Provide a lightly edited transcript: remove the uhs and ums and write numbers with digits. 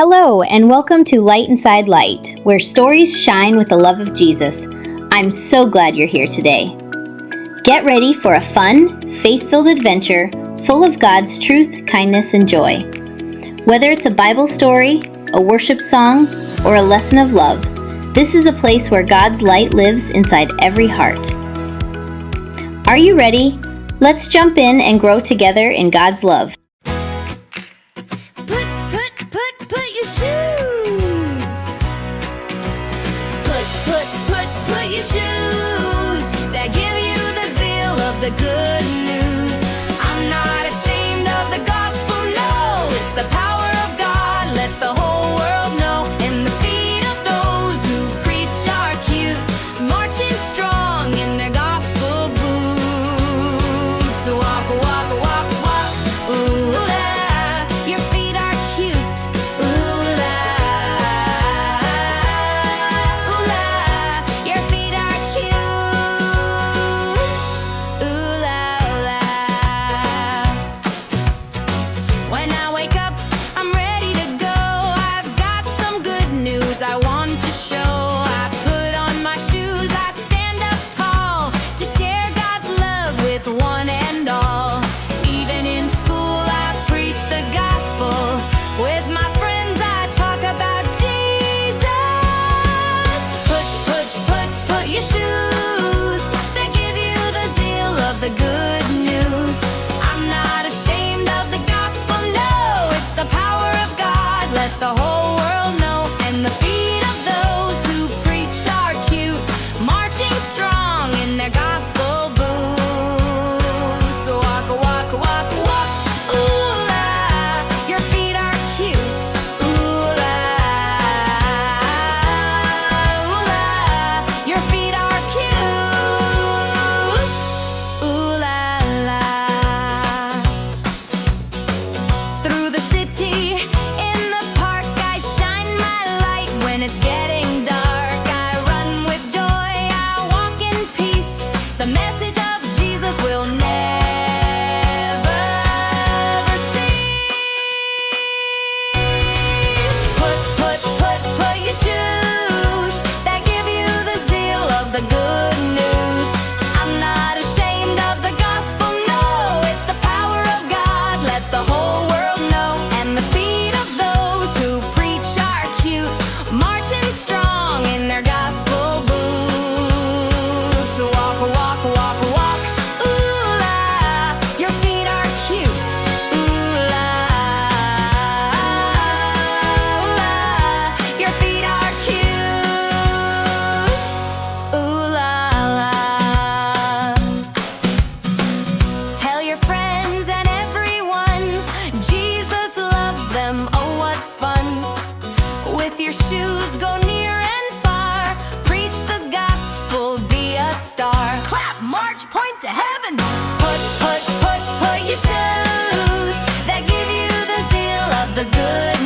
Hello, and welcome to Light Inside Light, where stories shine with the love of Jesus. I'm so glad you're here today. Get ready for a fun, faith-filled adventure full of God's truth, kindness, and joy. Whether it's a Bible story, a worship song, or a lesson of love, this is a place where God's light lives inside every heart. Are you ready? Let's jump in and grow together in God's love. Put your shoes. Put your shoes that give you the zeal of the good news. I'm not ashamed of the gospel, no. It's the power of God, let the whole world know. And the feet of those who preach are cute, marching strong in their gospel boots. Walk, walk, walk, walk, ooh la, your feet are cute. I want to show. I put on my shoes, I stand up tall to share God's love with one and all. Even in school I preach the gospel. With my friends I talk about Jesus. Put your shoes that give you the zeal of the good news. I'm not ashamed of the gospel, no. It's the power of God, let the whole world know. And the feet of those who preach are cute, marching strong in their gospel boots. Walk, walk, walk, walk, ooh la, your feet are cute. Ooh la, your feet are cute. Ooh la la. Through the city, in the park, I shine my light when it's getting dark. I run with joy, I walk in peace. The message of Jesus will never cease. Put your shoes that give you the zeal of the good news. I'm not ashamed of the gospel, no. It's the power of God, let the whole world know. And the feet of those who preach are cute, marching strong in their gospel boots. Walk, walk, walk, walk, ooh la, your feet are cute. Ooh la, your feet are cute. Ooh la la. Tell your friends and everyone, Jesus loves them, oh what fun. With your shoes go near and far, preach the gospel, be a star. Clap, march, point to heaven. Put your shoes that give you the zeal of the good